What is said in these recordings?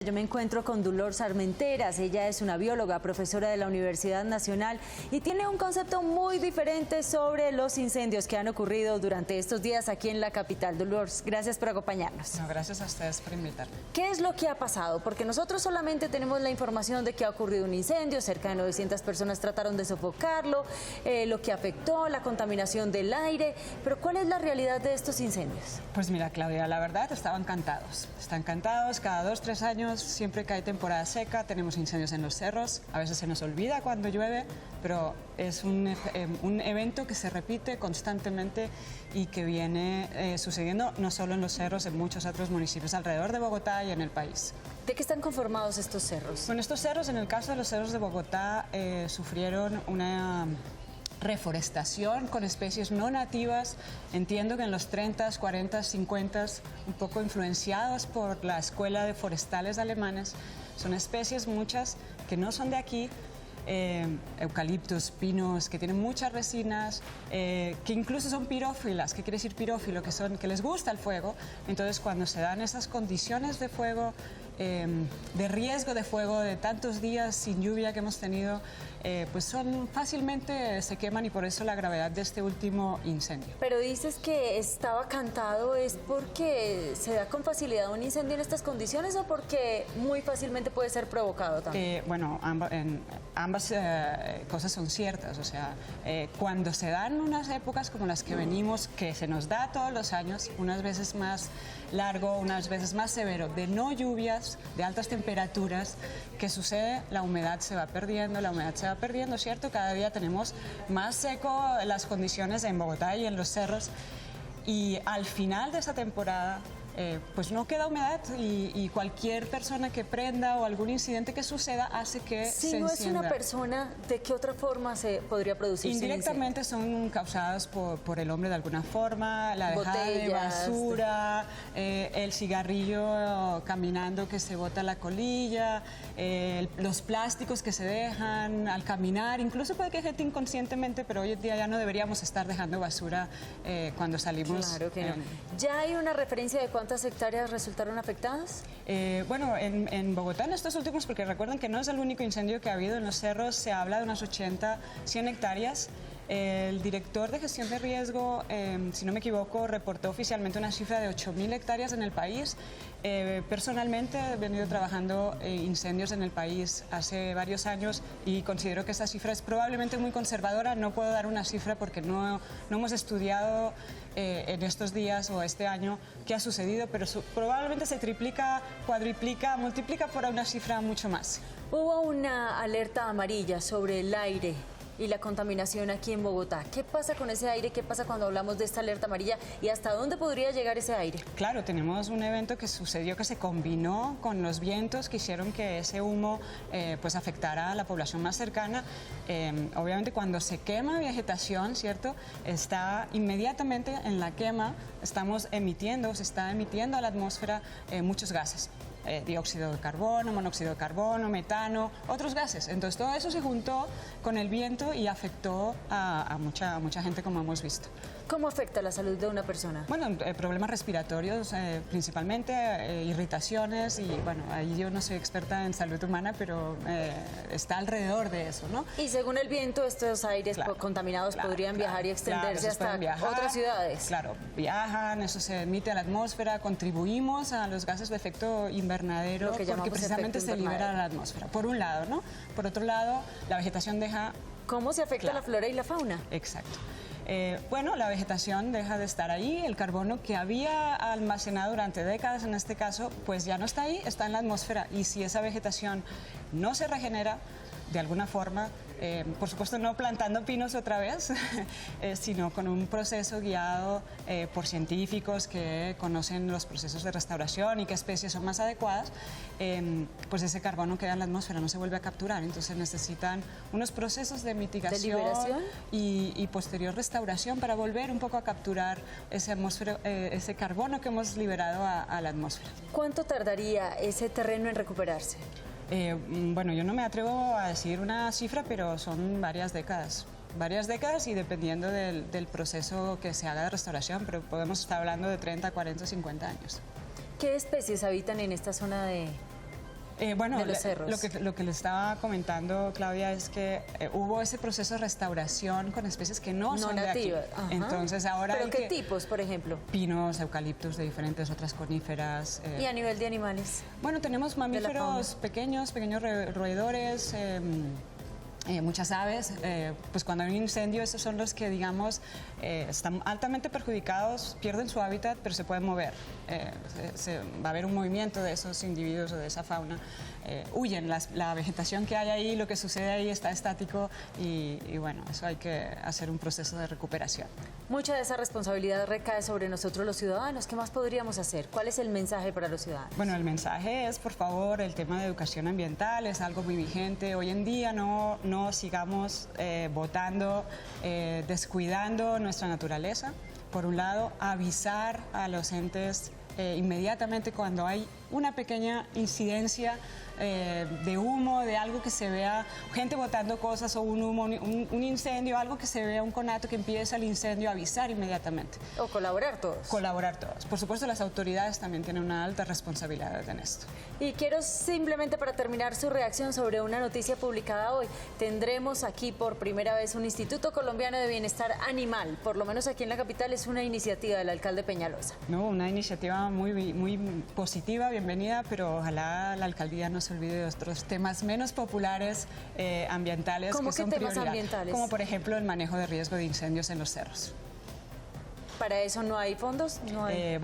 Yo me encuentro con Dolors Armenteras. Ella es una bióloga, profesora de la Universidad Nacional y tiene un concepto muy diferente sobre los incendios que han ocurrido durante estos días aquí en la capital. Dolors, gracias por acompañarnos. No, gracias a ustedes por invitarme. ¿Qué es lo que ha pasado? Porque nosotros solamente tenemos la información de que ha ocurrido un incendio, cerca de 900 personas trataron de sofocarlo, lo que afectó, la contaminación del aire, pero ¿cuál es la realidad de estos incendios? Pues mira, Claudia, la verdad están encantados, cada 2-3 años, siempre que hay temporada seca, tenemos incendios en los cerros, a veces se nos olvida cuando llueve, pero es un evento que se repite constantemente y que viene sucediendo no solo en los cerros, en muchos otros municipios alrededor de Bogotá y en el país. ¿De qué están conformados estos cerros? Bueno, estos cerros, en el caso de los cerros de Bogotá, sufrieron una reforestación con especies no nativas, entiendo que en los 30s, 40s, 50s, un poco influenciados por la Escuela de Forestales Alemanes. Son especies muchas que no son de aquí, eucaliptos, pinos, que tienen muchas resinas, que incluso son pirófilas. ¿Qué quiere decir pirófilo? Que les gusta el fuego. Entonces, cuando se dan esas condiciones de fuego, de riesgo de fuego, de tantos días sin lluvia que hemos tenido, pues fácilmente se queman, y por eso la gravedad de este último incendio. Pero dices que estaba cantado, ¿es porque se da con facilidad un incendio en estas condiciones o porque muy fácilmente puede ser provocado también? Bueno, ambas cosas son ciertas. O sea, cuando se dan unas épocas como las que venimos, que se nos da todos los años, unas veces más largo, unas veces más severo, de no lluvias, de altas temperaturas, ¿qué sucede? La humedad se va perdiendo, ¿cierto? Cada día tenemos más seco las condiciones en Bogotá y en los cerros, y al final de esa temporada pues no queda humedad, y cualquier persona que prenda o algún incidente que suceda hace que si se no encienda. Es una persona, ¿de qué otra forma se podría producir? Indirectamente son causadas por el hombre de alguna forma, la dejada de basura, el cigarrillo caminando que se bota la colilla, los plásticos que se dejan al caminar, incluso puede que hay gente inconscientemente, pero hoy en día ya no deberíamos estar dejando basura cuando salimos. Claro que no. ¿Ya hay una referencia de cuántas hectáreas resultaron afectadas? Bueno, en Bogotá, en estos últimos, porque recuerden que no es el único incendio que ha habido en los cerros, se habla de unas 80, 100 hectáreas. El director de gestión de riesgo, si no me equivoco, reportó oficialmente una cifra de 8.000 hectáreas en el país. Personalmente he venido trabajando incendios en el país hace varios años y considero que esa cifra es probablemente muy conservadora. No puedo dar una cifra porque no hemos estudiado en estos días o este año qué ha sucedido, pero probablemente se triplica, cuadriplica, multiplica por una cifra mucho más. Hubo una alerta amarilla sobre el aire y la contaminación aquí en Bogotá. ¿Qué pasa con ese aire? ¿Qué pasa cuando hablamos de esta alerta amarilla? ¿Y hasta dónde podría llegar ese aire? Claro, tenemos un evento que sucedió que se combinó con los vientos que hicieron que ese humo pues afectara a la población más cercana. Obviamente cuando se quema vegetación, ¿cierto? Está inmediatamente en la quema, se está emitiendo a la atmósfera muchos gases. Dióxido de carbono, monóxido de carbono, metano, otros gases. Entonces todo eso se juntó con el viento y afectó a mucha gente, como hemos visto. ¿Cómo afecta la salud de una persona? Bueno, problemas respiratorios, principalmente irritaciones, y bueno, ahí yo no soy experta en salud humana, pero está alrededor de eso, ¿no? Y según el viento, estos aires contaminados podrían viajar y extenderse hasta otras ciudades. Claro, viajan, eso se emite a la atmósfera, contribuimos a los gases de efecto invernadero porque precisamente se libera a la atmósfera, por un lado, ¿no? Por otro lado, la vegetación deja... ¿Cómo se afecta la flora y la fauna? Exacto. Bueno, la vegetación deja de estar ahí, el carbono que había almacenado durante décadas, en este caso, pues ya no está ahí, está en la atmósfera, y si esa vegetación no se regenera de alguna forma, por supuesto no plantando pinos otra vez, sino con un proceso guiado por científicos que conocen los procesos de restauración y qué especies son más adecuadas, pues ese carbono queda en la atmósfera, no se vuelve a capturar. Entonces necesitan unos procesos de mitigación, ¿de liberación? Y posterior restauración para volver un poco a capturar ese carbono que hemos liberado a la atmósfera. ¿Cuánto tardaría ese terreno en recuperarse? Bueno, yo no me atrevo a decir una cifra, pero son varias décadas, y dependiendo del proceso que se haga de restauración, pero podemos estar hablando de 30, 40, 50 años. ¿Qué especies habitan en esta zona Bueno, de los cerros? lo que le estaba comentando, Claudia, es que hubo ese proceso de restauración con especies que no son nativas. de aquí. Entonces ahora ¿Pero hay qué tipos, por ejemplo? pinos, eucaliptos de diferentes otras coníferas. ¿Y a nivel de animales? Bueno, tenemos mamíferos pequeños roedores, muchas aves. Pues cuando hay un incendio, esos son los que, digamos, están altamente perjudicados, pierden su hábitat, pero se pueden mover. Va a haber un movimiento de esos individuos o de esa fauna. Huyen, la vegetación que hay ahí, lo que sucede ahí está estático y bueno, eso hay que hacer un proceso de recuperación. Mucha de esa responsabilidad recae sobre nosotros los ciudadanos. ¿Qué más podríamos hacer? ¿Cuál es el mensaje para los ciudadanos? Bueno, el mensaje es, por favor, el tema de educación ambiental es algo muy vigente. Hoy en día no sigamos botando, descuidando nuestra naturaleza. Por un lado, avisar a los entes inmediatamente cuando hay una pequeña incidencia de humo, de algo que se vea, gente botando cosas o un humo, un incendio, algo que se vea, un conato que empieza el incendio, avisar inmediatamente. O colaborar todos. Colaborar todos. Por supuesto, las autoridades también tienen una alta responsabilidad en esto. Y quiero simplemente para terminar su reacción sobre una noticia publicada hoy. Tendremos aquí por primera vez un Instituto Colombiano de Bienestar Animal, por lo menos aquí en la capital es una iniciativa del alcalde Peñalosa. No, una iniciativa muy positiva, bienvenida, pero ojalá la alcaldía no se olvide de otros temas menos populares ambientales ¿Cómo que son qué temas prioridad, ambientales? como por ejemplo el manejo de riesgo de incendios en los cerros. ¿Para eso no hay fondos? No hay.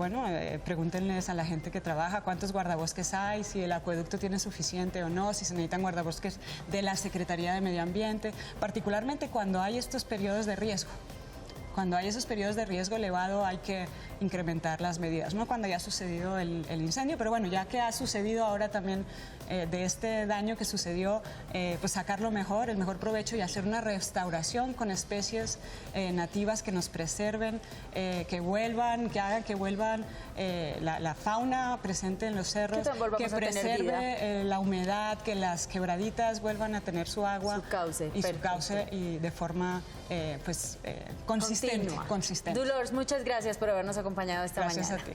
Pregúntenles a la gente que trabaja cuántos guardabosques hay, si el acueducto tiene suficiente o no, si se necesitan guardabosques de la Secretaría de Medio Ambiente, particularmente cuando hay estos periodos de riesgo. Cuando hay esos periodos de riesgo elevado hay que incrementar las medidas, no cuando ya ha sucedido el incendio, pero bueno, ya que ha sucedido ahora también de este daño que sucedió, pues sacar el mejor provecho y hacer una restauración con especies nativas que nos preserven, que hagan que vuelvan la fauna presente en los cerros, que preserve la humedad, que las quebraditas vuelvan a tener su agua, su cauce y de forma consistente. Dolores, muchas gracias por habernos acompañado esta mañana. Gracias a ti.